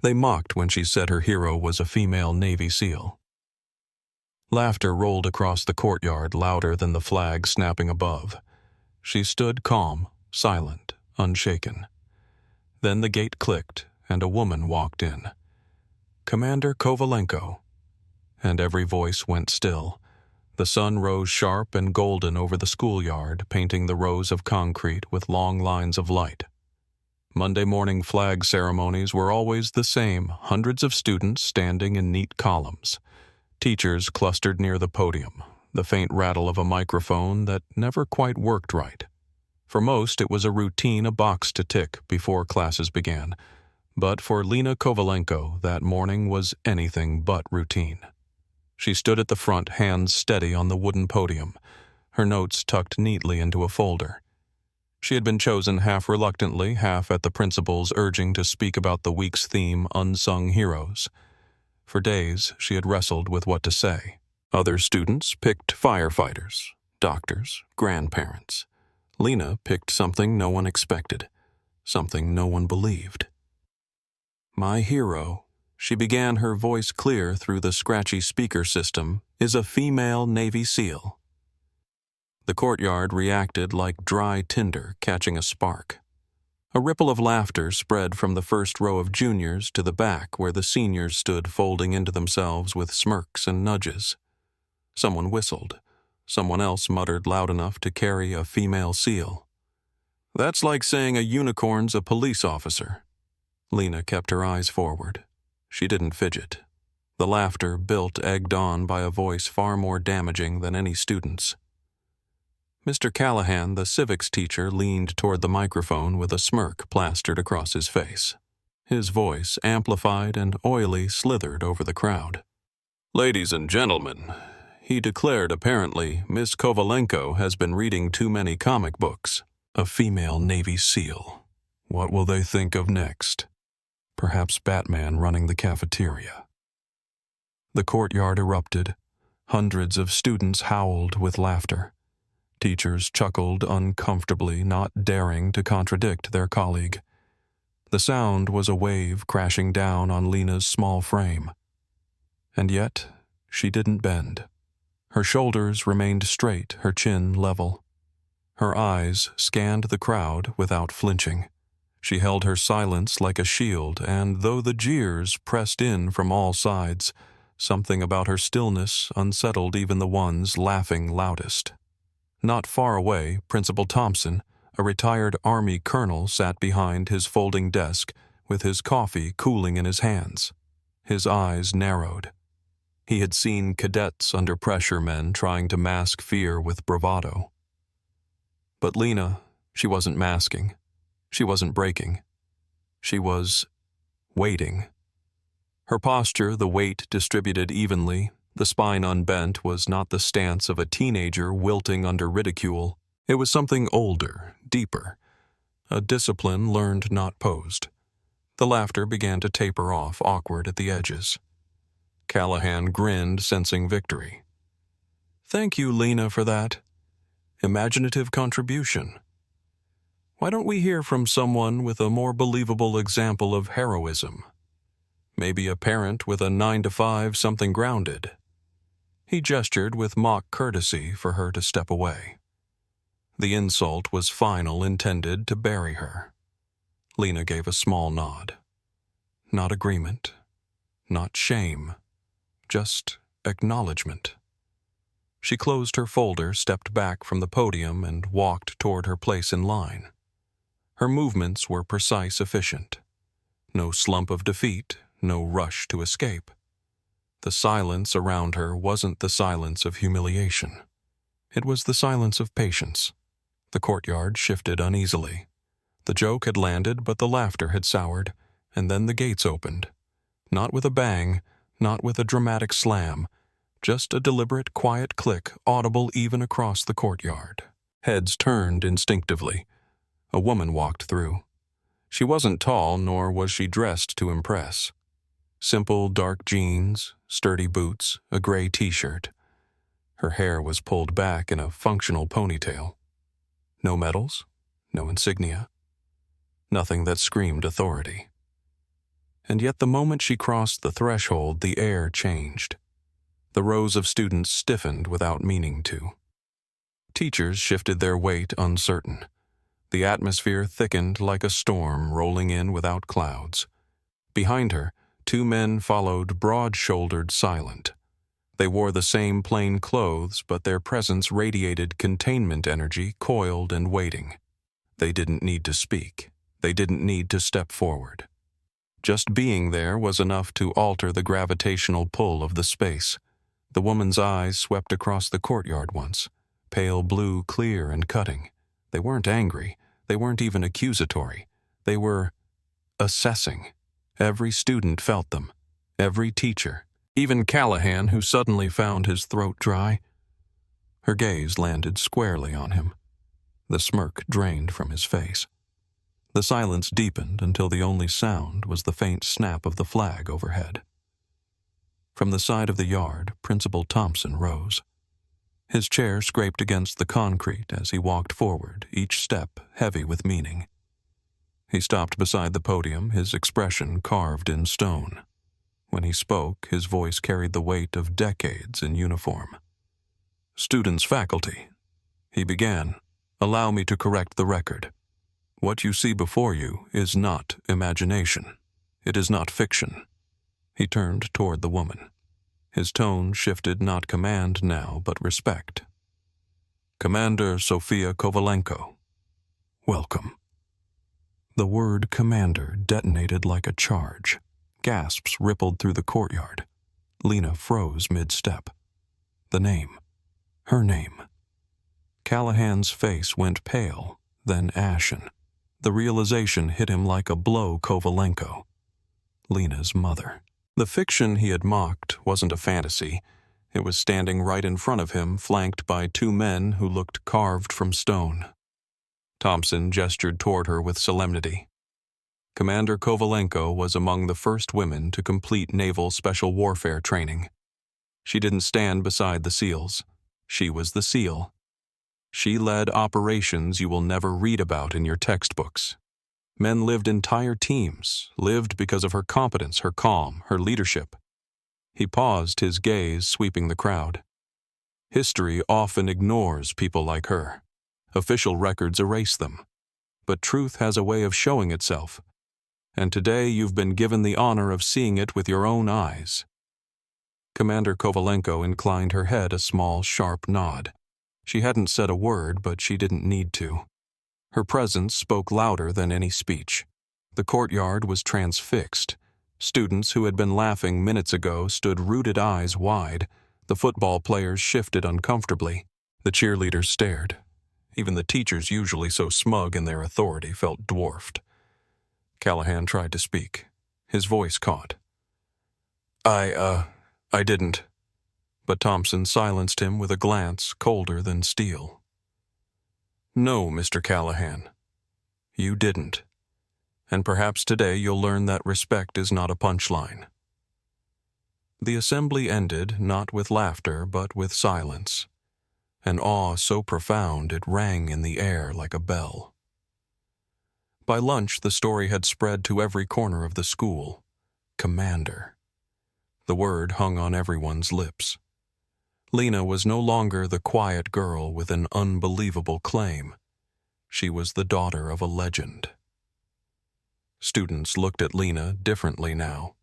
They mocked when she said her hero was a female Navy SEAL. Laughter rolled across the courtyard louder than the flag snapping above. She stood calm, silent, unshaken. Then the gate clicked, and a woman walked in. Commander Kovalenko. And every voice went still. The sun rose sharp and golden over the schoolyard, painting the rows of concrete with long lines of light. Monday morning flag ceremonies were always the same, hundreds of students standing in neat columns. Teachers clustered near the podium, the faint rattle of a microphone that never quite worked right. For most, it was a routine, a box to tick before classes began. But for Lena Kovalenko, that morning was anything but routine. She stood at the front, hands steady on the wooden podium, her notes tucked neatly into a folder. She had been chosen half reluctantly, half at the principal's urging to speak about the week's theme, Unsung Heroes. For days, she had wrestled with what to say. Other students picked firefighters, doctors, grandparents. Lena picked something no one expected, something no one believed. My hero, she began, her voice clear through the scratchy speaker system, is a female Navy SEAL. The courtyard reacted like dry tinder catching a spark. A ripple of laughter spread from the first row of juniors to the back where the seniors stood folding into themselves with smirks and nudges. Someone whistled. Someone else muttered loud enough to carry a female SEAL. That's like saying a unicorn's a police officer. Lena kept her eyes forward. She didn't fidget. The laughter built, egged on by a voice far more damaging than any student's. Mr. Callahan, the civics teacher, leaned toward the microphone with a smirk plastered across his face. His voice, amplified and oily, slithered over the crowd. "Ladies and gentlemen," he declared apparently, "Miss Kovalenko has been reading too many comic books." A female Navy SEAL. What will they think of next? Perhaps Batman running the cafeteria. The courtyard erupted. Hundreds of students howled with laughter. Teachers chuckled uncomfortably, not daring to contradict their colleague. The sound was a wave crashing down on Lena's small frame. And yet, she didn't bend. Her shoulders remained straight, her chin level. Her eyes scanned the crowd without flinching. She held her silence like a shield, and though the jeers pressed in from all sides, something about her stillness unsettled even the ones laughing loudest. Not far away, Principal Thompson, a retired Army colonel, sat behind his folding desk with his coffee cooling in his hands. His eyes narrowed. He had seen cadets under pressure, men trying to mask fear with bravado. But Lena, she wasn't masking. She wasn't breaking. She was waiting. Her posture, the weight distributed evenly, the spine unbent, was not the stance of a teenager wilting under ridicule. It was something older, deeper, a discipline learned, not posed. The laughter began to taper off, awkward at the edges. Callahan grinned, sensing victory. "Thank you, Lena, for that. Imaginative contribution. Why don't we hear from someone with a more believable example of heroism? Maybe a parent with a 9-to-5, something grounded." He gestured with mock courtesy for her to step away. The insult was final, intended to bury her. Lena gave a small nod. Not agreement, not shame, just acknowledgement. She closed her folder, stepped back from the podium, and walked toward her place in line. Her movements were precise, efficient. No slump of defeat, no rush to escape. The silence around her wasn't the silence of humiliation. It was the silence of patience. The courtyard shifted uneasily. The joke had landed, but the laughter had soured, and then the gates opened. Not with a bang, not with a dramatic slam, just a deliberate, quiet click, audible even across the courtyard. Heads turned instinctively. A woman walked through. She wasn't tall, nor was she dressed to impress. Simple dark jeans, sturdy boots, a gray t-shirt. Her hair was pulled back in a functional ponytail. No medals, no insignia. Nothing that screamed authority. And yet the moment she crossed the threshold, the air changed. The rows of students stiffened without meaning to. Teachers shifted their weight uncertain. The atmosphere thickened like a storm rolling in without clouds. Behind her, two men followed broad-shouldered, silent. They wore the same plain clothes, but their presence radiated containment energy, coiled and waiting. They didn't need to speak. They didn't need to step forward. Just being there was enough to alter the gravitational pull of the space. The woman's eyes swept across the courtyard once, pale blue, clear and cutting. They weren't angry. They weren't even accusatory. They were assessing. Every student felt them. Every teacher. Even Callahan, who suddenly found his throat dry. Her gaze landed squarely on him. The smirk drained from his face. The silence deepened until the only sound was the faint snap of the flag overhead. From the side of the yard, Principal Thompson rose. His chair scraped against the concrete as he walked forward, each step heavy with meaning. He stopped beside the podium, his expression carved in stone. When he spoke, his voice carried the weight of decades in uniform. "Students, faculty," he began, "allow me to correct the record. What you see before you is not imagination. It is not fiction." He turned toward the woman. His tone shifted, not command now, but respect. "Commander Sofia Kovalenko, welcome." The word commander detonated like a charge. Gasps rippled through the courtyard. Lena froze mid-step. The name. Her name. Callahan's face went pale, then ashen. The realization hit him like a blow. Kovalenko. Lena's mother. The fiction he had mocked wasn't a fantasy. It was standing right in front of him, flanked by two men who looked carved from stone. Thompson gestured toward her with solemnity. Commander Kovalenko was among the first women to complete naval special warfare training. She didn't stand beside the SEALs. She was the SEAL. She led operations you will never read about in your textbooks. Men lived entire teams, lived because of her competence, her calm, her leadership. He paused, his gaze sweeping the crowd. History often ignores people like her. Official records erase them. But truth has a way of showing itself. And today you've been given the honor of seeing it with your own eyes. Commander Kovalenko inclined her head a small, sharp nod. She hadn't said a word, but she didn't need to. Her presence spoke louder than any speech. The courtyard was transfixed. Students who had been laughing minutes ago stood rooted, eyes wide. The football players shifted uncomfortably. The cheerleaders stared. Even the teachers, usually so smug in their authority, felt dwarfed. Callahan tried to speak. His voice caught. I didn't." But Thompson silenced him with a glance colder than steel. "No, Mr. Callahan. You didn't. And perhaps today you'll learn that respect is not a punchline." The assembly ended not with laughter but with silence. An awe so profound it rang in the air like a bell. By lunch, the story had spread to every corner of the school. Commander. The word hung on everyone's lips. Lena was no longer the quiet girl with an unbelievable claim. She was the daughter of a legend. Students looked at Lena differently now.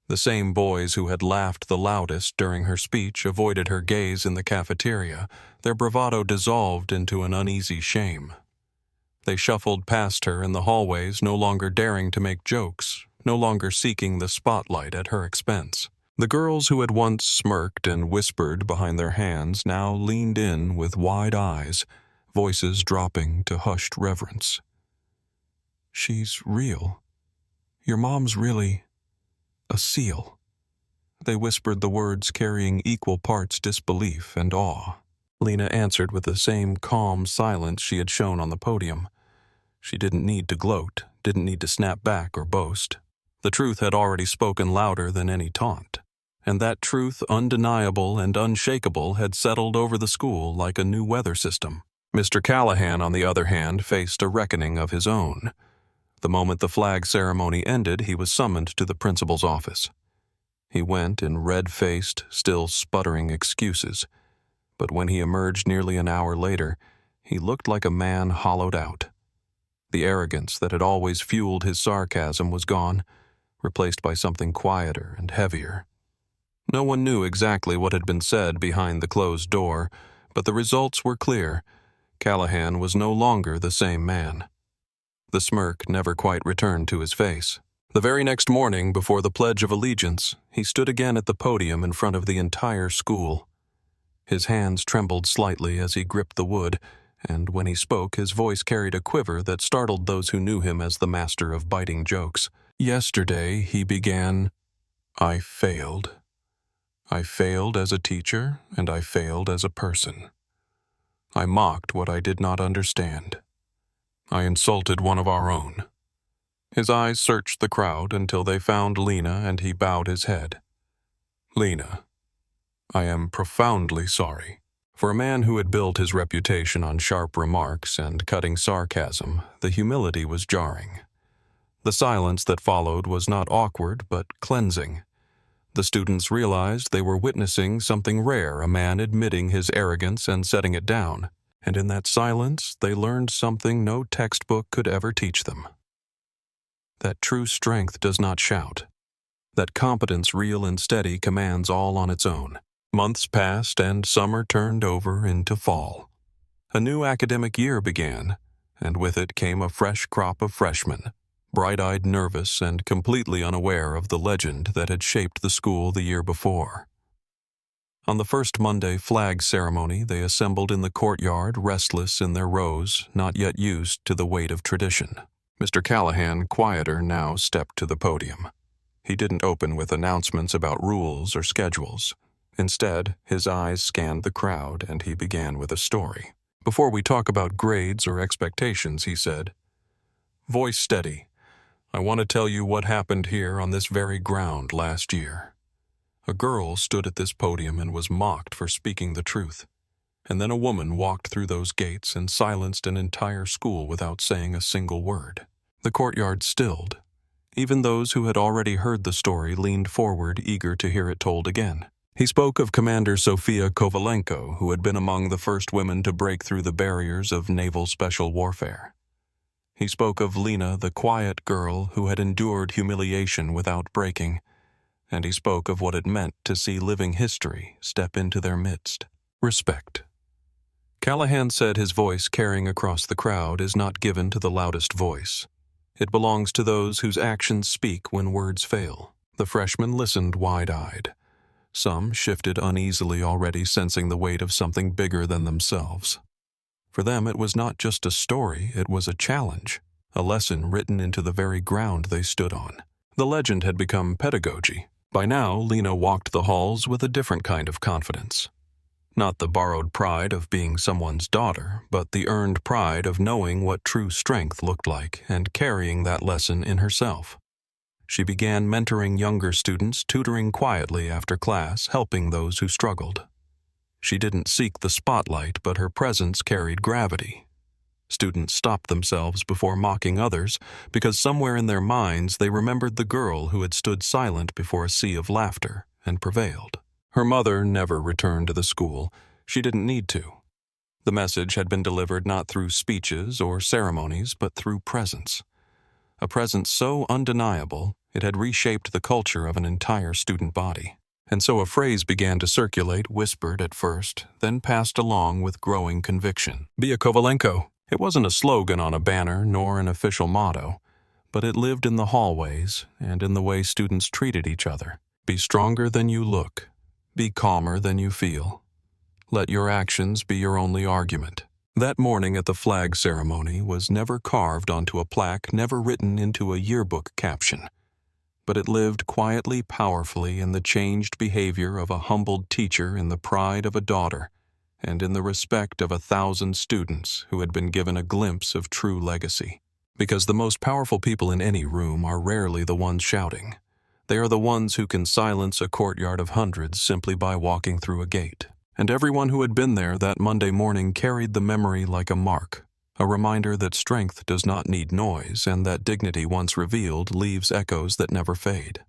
The same boys who had laughed the loudest during her speech avoided her gaze in the cafeteria, their bravado dissolved into an uneasy shame. They shuffled past her in the hallways, no longer daring to make jokes, no longer seeking the spotlight at her expense. The girls who had once smirked and whispered behind their hands now leaned in with wide eyes, voices dropping to hushed reverence. "She's real. Your mom's really a SEAL." They whispered the words carrying equal parts disbelief and awe. Lena answered with the same calm silence she had shown on the podium. She didn't need to gloat, didn't need to snap back or boast. The truth had already spoken louder than any taunt. And that truth, undeniable and unshakable, had settled over the school like a new weather system. Mr. Callahan, on the other hand, faced a reckoning of his own. The moment the flag ceremony ended, he was summoned to the principal's office. He went in red-faced, still sputtering excuses, but when he emerged nearly an hour later, he looked like a man hollowed out. The arrogance that had always fueled his sarcasm was gone, replaced by something quieter and heavier. No one knew exactly what had been said behind the closed door, but the results were clear. Callahan was no longer the same man. The smirk never quite returned to his face. The very next morning, before the Pledge of Allegiance, he stood again at the podium in front of the entire school. His hands trembled slightly as he gripped the wood, and when he spoke, his voice carried a quiver that startled those who knew him as the master of biting jokes. Yesterday, he began, "I failed. I failed as a teacher, and I failed as a person. I mocked what I did not understand. I insulted one of our own." His eyes searched the crowd until they found Lena, and he bowed his head. "Lena, I am profoundly sorry." For a man who had built his reputation on sharp remarks and cutting sarcasm, the humility was jarring. The silence that followed was not awkward, but cleansing. The students realized they were witnessing something rare, a man admitting his arrogance and setting it down. And in that silence, they learned something no textbook could ever teach them. That true strength does not shout. That competence real and steady commands all on its own. Months passed and summer turned over into fall. A new academic year began, and with it came a fresh crop of freshmen, bright-eyed, nervous, and completely unaware of the legend that had shaped the school the year before. On the first Monday flag ceremony, they assembled in the courtyard, restless in their rows, not yet used to the weight of tradition. Mr. Callahan, quieter now, stepped to the podium. He didn't open with announcements about rules or schedules. Instead, his eyes scanned the crowd, and he began with a story. "Before we talk about grades or expectations," he said, voice steady, "I want to tell you what happened here on this very ground last year. A girl stood at this podium and was mocked for speaking the truth. And then a woman walked through those gates and silenced an entire school without saying a single word." The courtyard stilled. Even those who had already heard the story leaned forward, eager to hear it told again. He spoke of Commander Sofia Kovalenko, who had been among the first women to break through the barriers of naval special warfare. He spoke of Lena, the quiet girl who had endured humiliation without breaking, and he spoke of what it meant to see living history step into their midst. Respect. Callahan said his voice carrying across the crowd is not given to the loudest voice. It belongs to those whose actions speak when words fail. The freshmen listened wide-eyed. Some shifted uneasily already, sensing the weight of something bigger than themselves. For them, it was not just a story, it was a challenge, a lesson written into the very ground they stood on. The legend had become pedagogy. By now, Lena walked the halls with a different kind of confidence. Not the borrowed pride of being someone's daughter, but the earned pride of knowing what true strength looked like and carrying that lesson in herself. She began mentoring younger students, tutoring quietly after class, helping those who struggled. She didn't seek the spotlight, but her presence carried gravity. Students stopped themselves before mocking others because somewhere in their minds they remembered the girl who had stood silent before a sea of laughter and prevailed. Her mother never returned to the school. She didn't need to. The message had been delivered not through speeches or ceremonies, but through presence. A presence so undeniable, it had reshaped the culture of an entire student body. And so a phrase began to circulate, whispered at first, then passed along with growing conviction. "Be a Kovalenko." It wasn't a slogan on a banner, nor an official motto, but it lived in the hallways and in the way students treated each other. Be stronger than you look. Be calmer than you feel. Let your actions be your only argument. That morning at the flag ceremony was never carved onto a plaque, never written into a yearbook caption. But it lived quietly, powerfully in the changed behavior of a humbled teacher, in the pride of a daughter, and in the respect of 1,000 students who had been given a glimpse of true legacy. Because the most powerful people in any room are rarely the ones shouting. They are the ones who can silence a courtyard of hundreds simply by walking through a gate. And everyone who had been there that Monday morning carried the memory like a mark, a reminder that strength does not need noise and that dignity once revealed leaves echoes that never fade.